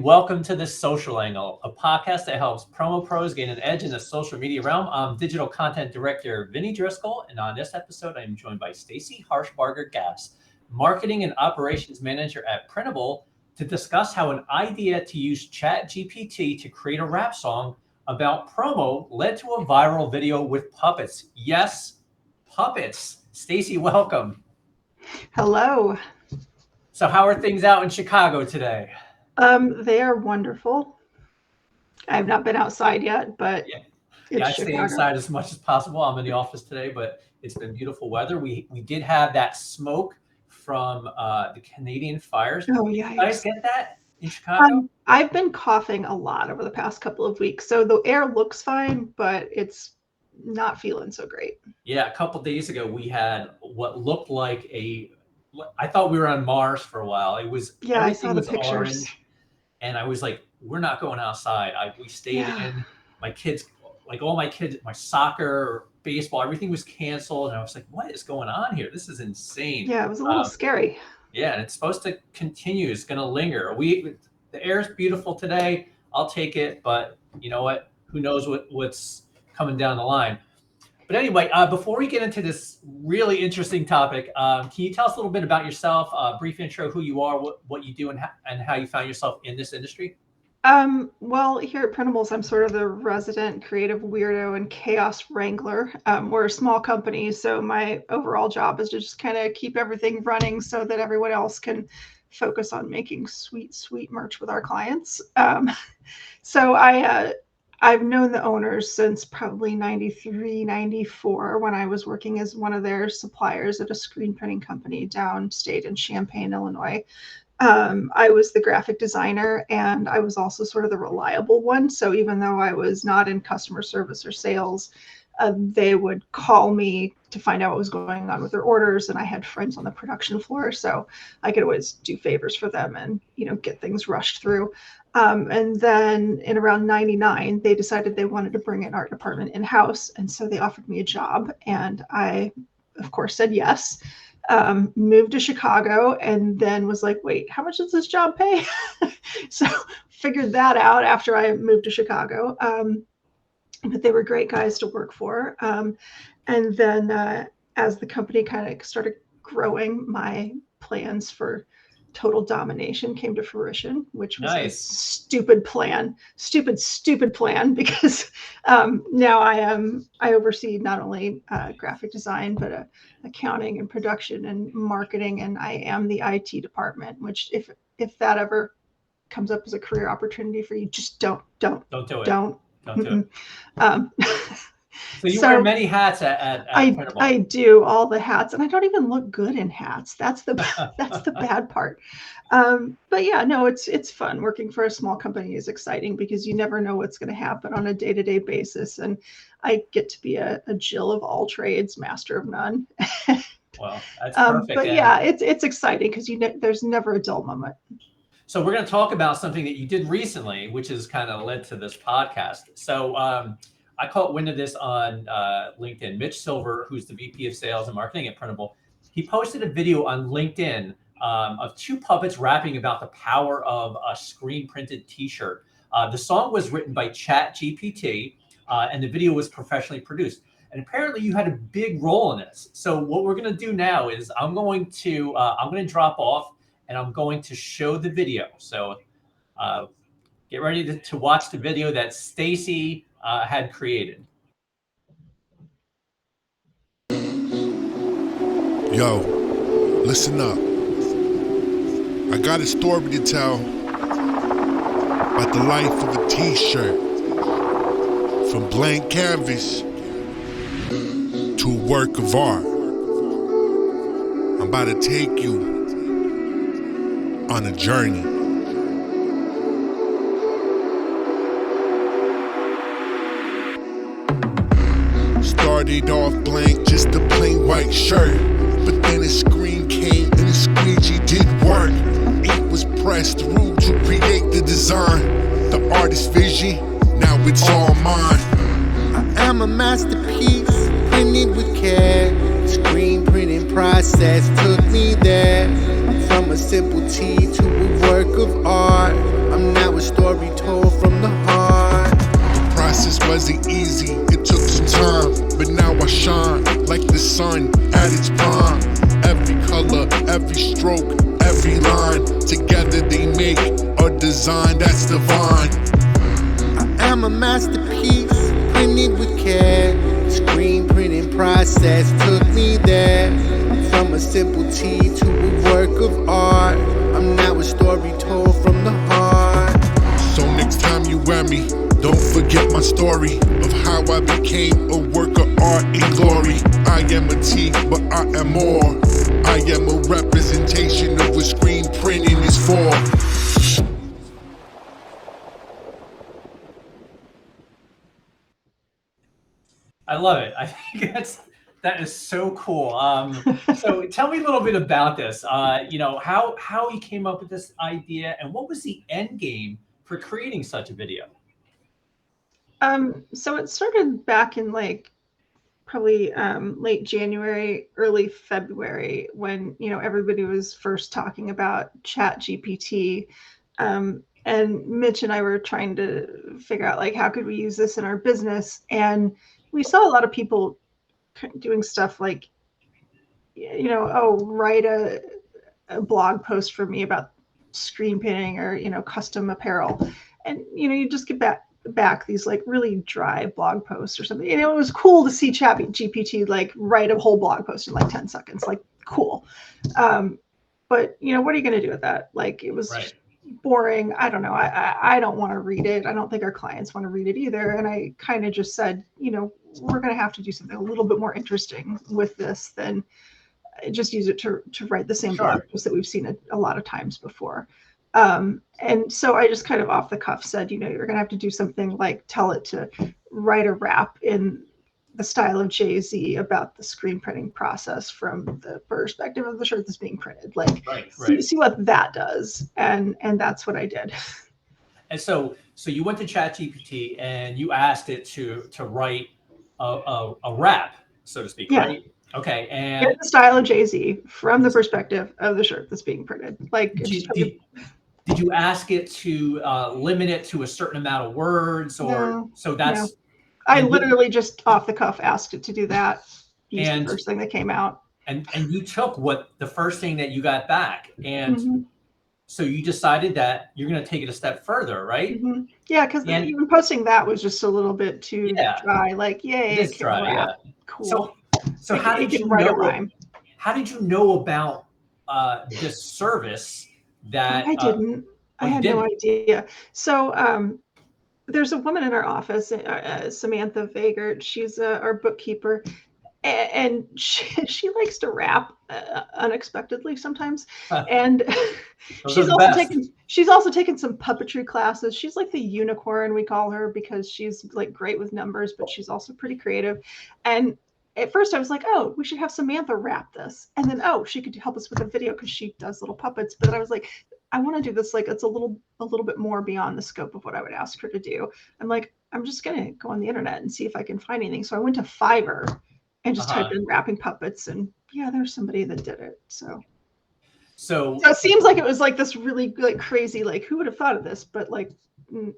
welcome to The Social Angle, a podcast that helps promo pros gain an edge in the social media realm. I'm digital content director Vinnie Driscoll, and on this episode, I'm joined by Stacie Harshbarger Gass, marketing and operations manager at Printable, to discuss how an idea to use ChatGPT to create a rap song about promo led to a viral video with puppets. Yes, puppets. Stacie, welcome. Hello. So how are things out in Chicago today? They are wonderful. I've not been outside yet, but I stay inside as much as possible. I'm in the office today, but it's been beautiful weather. We did have that smoke from the Canadian fires. Oh, yeah. Did you guys get that in Chicago? I've been coughing a lot over the past couple of weeks, so the air looks fine, but it's not feeling so great. Yeah, a couple of days ago, we had what looked like I thought we were on Mars for a while. It was, I saw the pictures. Orange, and I was like, we're not going outside. We stayed in. My kids, like all my kids, my soccer, baseball, everything was canceled. And I was like, what is going on here? This is insane. Yeah, it was a little scary. Yeah, and it's supposed to continue. It's going to linger. The air is beautiful today. I'll take it. But you know what? Who knows what's coming down the line. But anyway, before we get into this really interesting topic, can you tell us a little bit about yourself, a brief intro, who you are, what you do, and how you found yourself in this industry? Well, here at Printables, I'm sort of the resident creative weirdo and chaos wrangler. We're a small company, so my overall job is to just kind of keep everything running so that everyone else can focus on making sweet, sweet merch with our clients. So I've known the owners since probably 93, 94, when I was working as one of their suppliers at a screen printing company downstate in Champaign, Illinois. I was the graphic designer, and I was also sort of the reliable one. So even though I was not in customer service or sales, they would call me to find out what was going on with their orders. And I had friends on the production floor, so I could always do favors for them and, get things rushed through. And then in around 99, they decided they wanted to bring an art department in-house. And so they offered me a job, and I, of course, said yes. Moved to Chicago, and then was like, wait, how much does this job pay? So figured that out after I moved to Chicago. But they were great guys to work for. And then as the company kind of started growing, my plans for total domination came to fruition, which was a stupid plan, because now I oversee not only graphic design, but accounting and production and marketing, and I am the IT department, which if that ever comes up as a career opportunity for you, just don't do it. Don't do it. So you wear many hats at Printable. I do all the hats, and I don't even look good in hats. That's the bad part. But yeah, no, it's fun. Working for a small company is exciting because you never know what's going to happen on a day-to-day basis, and I get to be a Jill of all trades, master of none. Well, that's perfect. But yeah, it's exciting because there's never a dull moment. So we're going to talk about something that you did recently, which has kind of led to this podcast. So I caught wind of this on LinkedIn. Mitch Silver, who's the VP of Sales and Marketing at Printable, he posted a video on LinkedIn of two puppets rapping about the power of a screen printed T-shirt. The song was written by ChatGPT, and the video was professionally produced. And apparently, you had a big role in this. So what we're going to do now is I'm going to drop off, and I'm going to show the video. So get ready to watch the video that Stacie had created. Yo, listen up. I got a story to tell about the life of a T-shirt. From blank canvas to a work of art. I'm about to take you on a journey. Started off blank, just a plain white shirt. But then a screen came and the squeegee did work. Ink was pressed through to create the design. The artist's vision, now it's all mine. I am a masterpiece, printed with care. Screen printing process took me there. From a simple tee to a work of art. I'm now a design that's divine. I am a masterpiece, printed with care. Screen printing process took me there. From a simple tee to a work of art, I'm now a story told from the heart. So next time you at me, don't forget my story of how I became a work of art in glory. I am a T, but I am more. I am a representation of what screen printing is for. I love it. I think that is so cool. So tell me a little bit about this. How you came up with this idea, and what was the end game for creating such a video? So it started back in like probably late January, early February, when everybody was first talking about ChatGPT. And Mitch and I were trying to figure out like how could we use this in our business, and we saw a lot of people doing stuff like, write a blog post for me about screen printing or custom apparel, and you just get back these like really dry blog posts or something. It was cool to see ChatGPT like write a whole blog post in like 10 seconds, like cool. But what are you going to do with that? Like it was Right. boring. I don't know. I don't want to read it. I don't think our clients want to read it either. And I kind of just said, we're going to have to do something a little bit more interesting with this than just use it to write the same blog post that we've seen a lot of times before. And so I just kind of off the cuff said, you're going to have to do something like tell it to write a rap in the style of Jay-Z about the screen printing process from the perspective of the shirt that's being printed. Like, see what that does. And that's what I did. And so you went to ChatGPT and you asked it to write a rap, so to speak, right? Okay. And in the style of Jay-Z from the perspective of the shirt that's being printed. Like, did you ask it to limit it to a certain amount of words, or no. I literally just off the cuff asked it to do that. Used the first thing that came out. And you took the first thing that you got back, and so you decided that you're going to take it a step further, right? Mm-hmm. Yeah, because even posting that was just a little bit too dry. Like, yay, it's dry. Yeah, cool. So how did you write a rhyme? How did you know about this service? That I didn't. I had no idea. So there's a woman in our office, Samantha Vagert. She's our bookkeeper, and she likes to rap unexpectedly sometimes. And she's also taken some puppetry classes. She's like the unicorn, we call her, because she's like great with numbers, but she's also pretty creative. And at first I was like, oh, we should have Samantha rap this. And then, oh, she could help us with a video because she does little puppets. But then I was like, I want to do this. Like, it's a little bit more beyond the scope of what I would ask her to do. I'm like, I'm just going to go on the internet and see if I can find anything. So I went to Fiverr and just typed in rapping puppets, and there's somebody that did it. So it seems like it was like this really like crazy, like who would have thought of this? But like,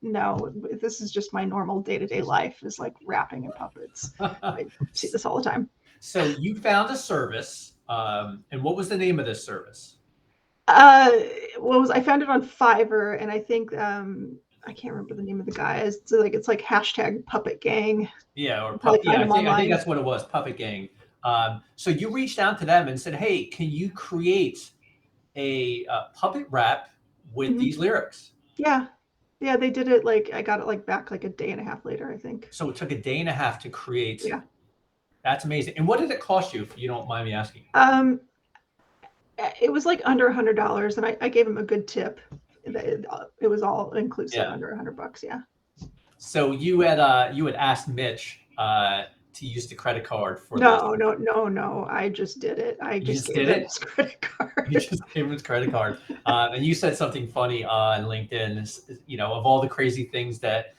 no, this is just my normal day-to-day life is like rapping and puppets. I see this all the time. So you found a service, and what was the name of this service? I found it on Fiverr, and I think I can't remember the name of the guy. It's like hashtag Puppet Gang. Yeah, or Puppet. Yeah, I think that's what it was, Puppet Gang. So you reached out to them and said, "Hey, can you create a puppet rap with these lyrics?" Yeah, they did it. Like I got it like back like a day and a half later, I think. So it took a day and a half to create. Yeah, that's amazing. And what did it cost you, if you don't mind me asking? It was like under $100, and I gave him a good tip. It was all inclusive, under $100. Yeah. So you had asked Mitch to use the credit card for No. I just did it. I just gave him his credit card. You just gave him his credit card. And you said something funny on LinkedIn. Of all the crazy things that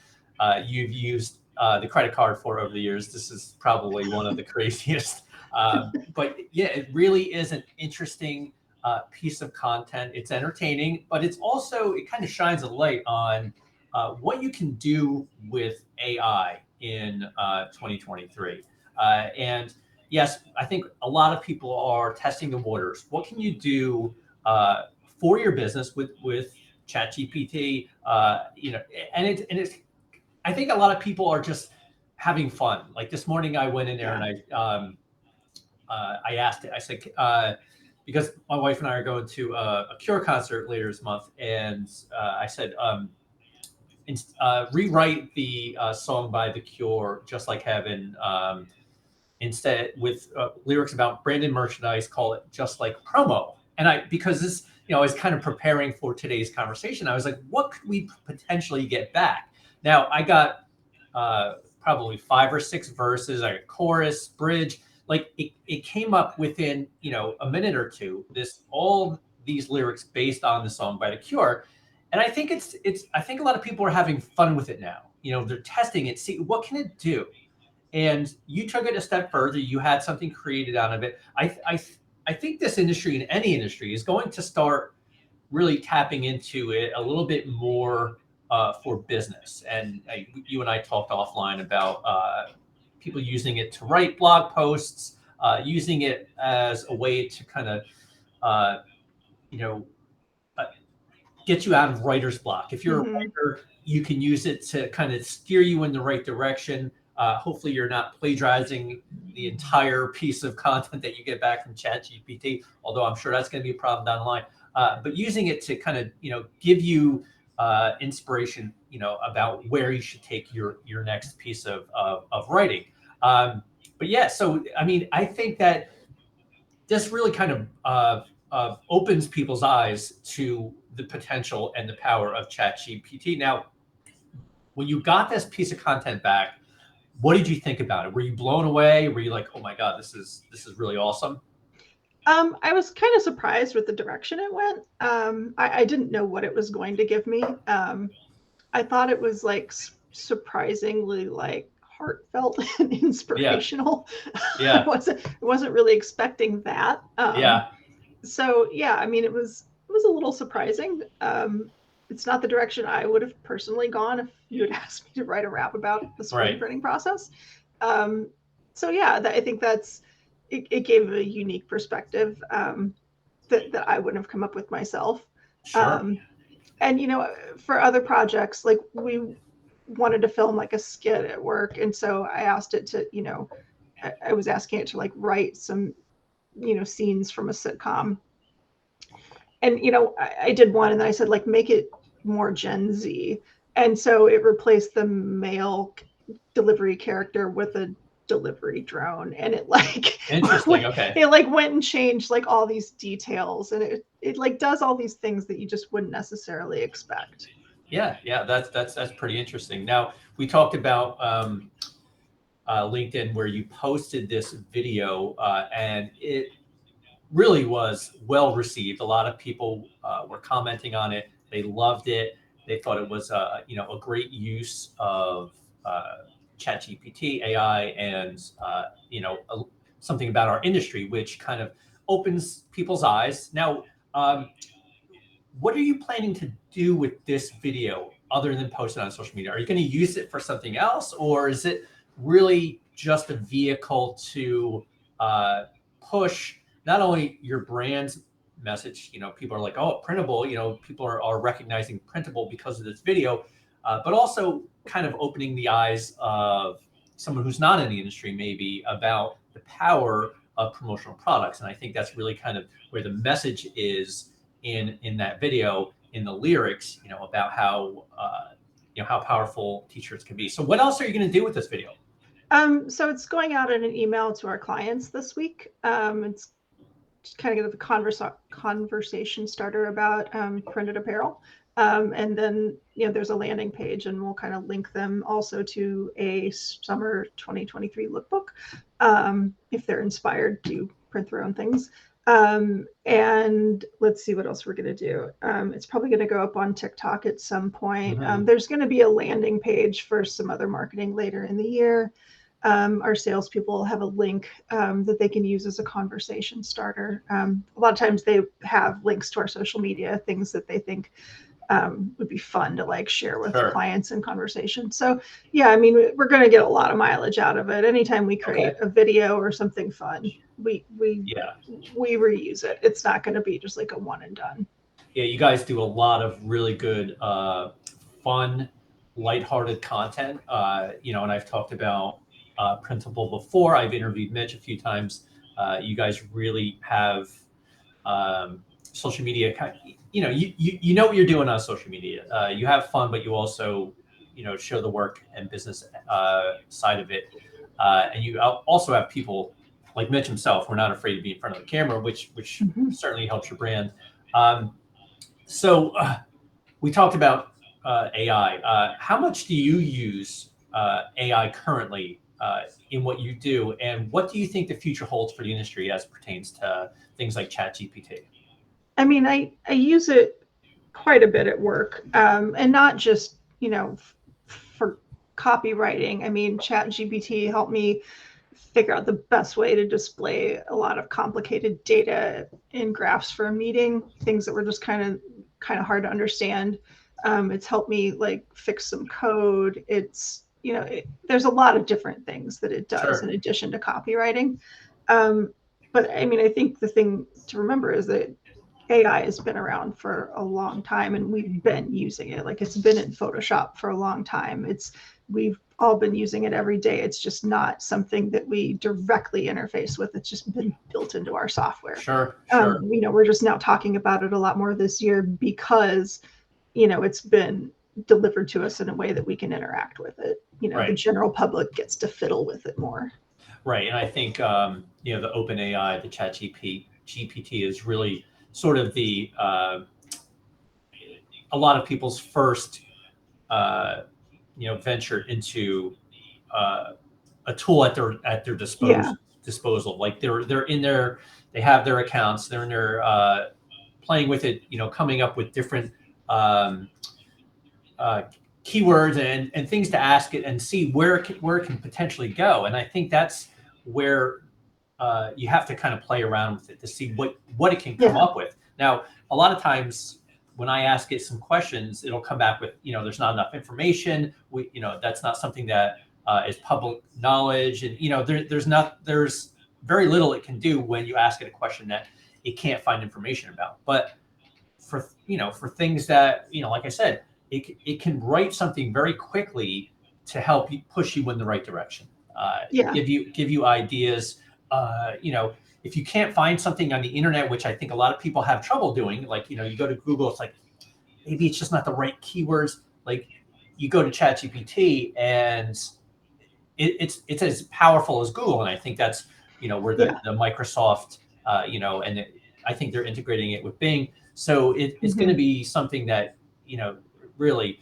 you've used the credit card for over the years, this is probably one of the craziest. But yeah, it really is an interesting piece of content. It's entertaining, but it kind of shines a light on what you can do with AI in 2023. And yes, I think a lot of people are testing the waters. What can you do for your business with ChatGPT, and it's. I think a lot of people are just having fun. Like this morning, I went in there and I asked it. I said because my wife and I are going to a Cure concert later this month, and I said rewrite the song by The Cure, "Just Like Heaven." Instead with lyrics about branded merchandise, call it Just Like Promo. And because this, I was kind of preparing for today's conversation. I was like, what could we potentially get back? Now I got probably 5 or 6 verses, I got chorus, bridge, like it came up within, a minute or two, all these lyrics based on the song by The Cure. And I think I think a lot of people are having fun with it now. They're testing it, see what can it do? And you took it a step further. You had something created out of it. I think this industry, in any industry, is going to start really tapping into it a little bit more for business. And you and I talked offline about people using it to write blog posts, using it as a way to kind of, get you out of writer's block. If you're a writer, you can use it to kind of steer you in the right direction. Hopefully you're not plagiarizing the entire piece of content that you get back from ChatGPT, although I'm sure that's going to be a problem down the line. But using it to kind of, give you inspiration, about where you should take your next piece of writing. But yeah, so, I mean, I think that this really kind of opens people's eyes to the potential and the power of ChatGPT. Now, when you got this piece of content back, what did you think about it? Were you blown away? Were you like, oh my God, this is really awesome? I was kind of surprised with the direction it went. I didn't know what it was going to give me. I thought it was like surprisingly like heartfelt and inspirational. Yeah. I wasn't really expecting that. So yeah, I mean, it was a little surprising. It's not the direction I would have personally gone if you had asked me to write a rap about the screen printing process. So yeah, I think it gave a unique perspective that I wouldn't have come up with myself. Sure. And for other projects, like we wanted to film like a skit at work, and so I asked it to, I was asking it to like write some, scenes from a sitcom. And I did one, and then I said like make it more Gen Z, and so it replaced the male delivery character with a delivery drone, and it like interesting. Okay. It like went and changed like all these details, and it like does all these things that you just wouldn't necessarily expect. Yeah, that's pretty interesting. Now we talked about LinkedIn, where you posted this video, and it really was well received. A lot of people were commenting on it. They loved it. They thought it was a great use of ChatGPT, AI, and something about our industry, which kind of opens people's eyes. Now, what are you planning to do with this video other than post it on social media? Are you going to use it for something else, or is it really just a vehicle to push not only your brand's message? People are like, oh, Printable, people are recognizing Printable because of this video, but also kind of opening the eyes of someone who's not in the industry, maybe, about the power of promotional products. And I think that's really kind of where the message is in that video, in the lyrics, about how how powerful t-shirts can be. So what else are you going to do with this video? So it's going out in an email to our clients this week. It's just kind of get the conversation starter about printed apparel. And then, there's a landing page, and we'll kind of link them also to a summer 2023 lookbook if they're inspired to print their own things. And let's see what else we're going to do. It's probably going to go up on TikTok at some point. There's going to be a landing page for some other marketing later in the year. Our salespeople have a link that they can use as a conversation starter. A lot of times they have links to our social media, things that they think would be fun to like share with clients in conversation. So yeah, I mean, we're going to get a lot of mileage out of it. Anytime we create a video or something fun, we reuse it. It's not going to be just like a one and done. Yeah, you guys do a lot of really good, fun, lighthearted content. And I've talked about Printable before. I've interviewed Mitch a few times. You guys really have social media. You know what you're doing on social media. You have fun, but you also, show the work and business side of it. And you also have people like Mitch himself. We're not afraid to be in front of the camera, which Mhm. certainly helps your brand. So we talked about AI. How much do you use AI currently in what you do, and what do you think the future holds for the industry as it pertains to things like ChatGPT? I mean, I use it quite a bit at work, and not just for copywriting. I mean, ChatGPT helped me figure out the best way to display a lot of complicated data in graphs for a meeting, things that were just kind of hard to understand. It's helped me like fix some code. There's a lot of different things that it does in Sure. addition to copywriting. Um, but I mean, I think the thing to remember is that AI has been around for a long time and we've been using it. Like it's been in Photoshop for a long time. We've all been using it every day. It's just not something that we directly interface with. It's just been built into our software. Sure. Sure. We're just now talking about it a lot more this year because, it's been delivered to us in a way that we can interact with it. The Right. general public gets to fiddle with it more. Right. And I think, the open AI, the GPT is really sort of a lot of people's first, venture into a tool at their Yeah. disposal. Like they're in there, they have their accounts, they're in there playing with it, coming up with different uh, keywords and things to ask it and see where it can potentially go. And I think that's where you have to kind of play around with it to see what it can come Yeah. up with. Now, a lot of times when I ask it some questions, it'll come back with, there's not enough information. That's not something that is public knowledge. And, there's very little it can do when you ask it a question that it can't find information about. But for things that, like I said, it can write something very quickly to help you push you in the right direction. Yeah. Give you ideas. If you can't find something on the internet, which I think a lot of people have trouble doing, like, you go to Google, it's like, maybe it's just not the right keywords. Like you go to ChatGPT and it's as powerful as Google. And I think that's, where Yeah. the Microsoft, I think they're integrating it with Bing. So it's going to Mhm. be something that, really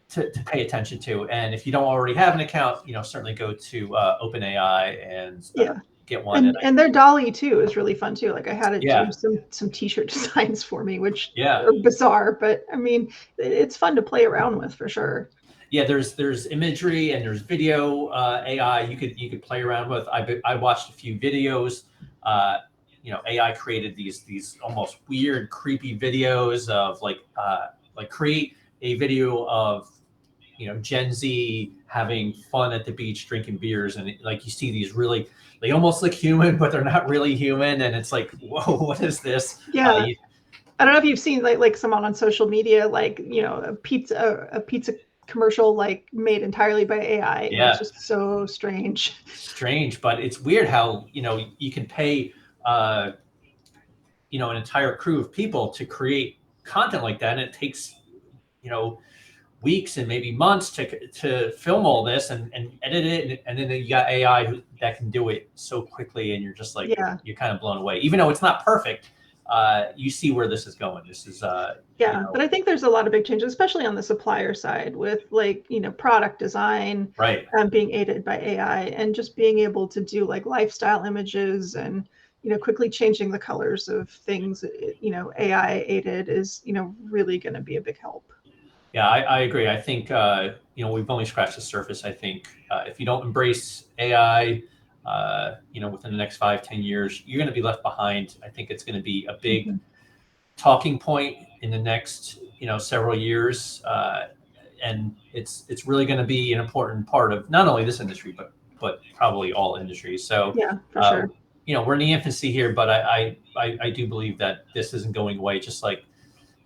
to pay attention to. And if you don't already have an account, certainly go to OpenAI and Yeah. get one. And their Dolly too is really fun too. Like I had it do Yeah, some t-shirt designs for me, which yeah. are bizarre, but I mean, it's fun to play around with for sure. Yeah, there's imagery and there's video AI you could play around with. I watched a few videos. AI created these almost weird, creepy videos of like create a video of Gen Z having fun at the beach drinking beers, and like you see these really, they almost look human, but they're not really human, and it's like, whoa, what is this? Yeah. I don't know if you've seen like someone on social media, like, a pizza commercial like made entirely by AI, and it's Yeah, just so strange. strange, but it's weird how you can pay an entire crew of people to create content like that, and it takes weeks and maybe months to film all this and edit it, and then you got AI that can do it so quickly, and you're just like, Yeah. you're kind of blown away. Even though it's not perfect, you see where this is going. This is Yeah, but I think there's a lot of big changes, especially on the supplier side with like, product design right. being aided by AI and just being able to do like lifestyle images and, quickly changing the colors of things, AI aided is, really going to be a big help. Yeah, I agree. I think we've only scratched the surface. I think if you don't embrace AI, within the next 5-10 years, you're going to be left behind. I think it's going to be a big Mhm. talking point in the next several years, and it's really going to be an important part of not only this industry but probably all industries. So Yeah, for sure. we're in the infancy here, but I do believe that this isn't going away. Just like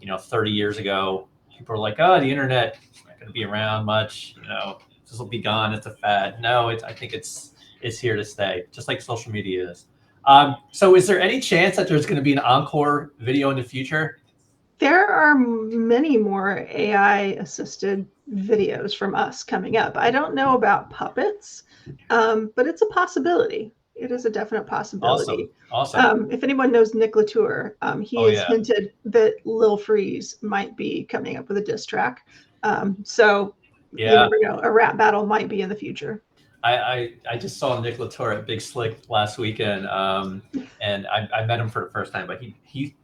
30 years ago, people were like, oh, the internet is not going to be around much. This will be gone. It's a fad. No, I think it's here to stay, just like social media is. So is there any chance that there's going to be an encore video in the future? There are many more AI assisted videos from us coming up. I don't know about puppets, but it's a possibility. It is a definite possibility. Awesome. If anyone knows Nick Latour, he has hinted that Lil Freeze might be coming up with a diss track. So you never know, a rap battle might be in the future. I just saw Nick Latour at Big Slick last weekend, and I met him for the first time. But he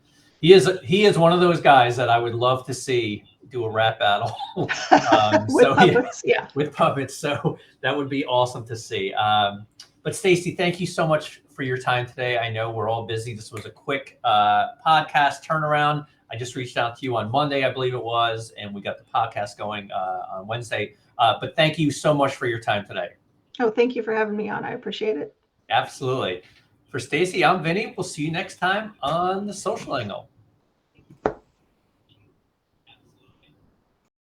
is one of those guys that I would love to see do a rap battle with puppets. Yeah, with puppets. So that would be awesome to see. But Stacie, thank you so much for your time today. I know we're all busy. This was a quick podcast turnaround. I just reached out to you on Monday, I believe it was, and we got the podcast going on Wednesday. But thank you so much for your time today. Oh, thank you for having me on. I appreciate it. Absolutely. For Stacie, I'm Vinnie. We'll see you next time on The Social Angle.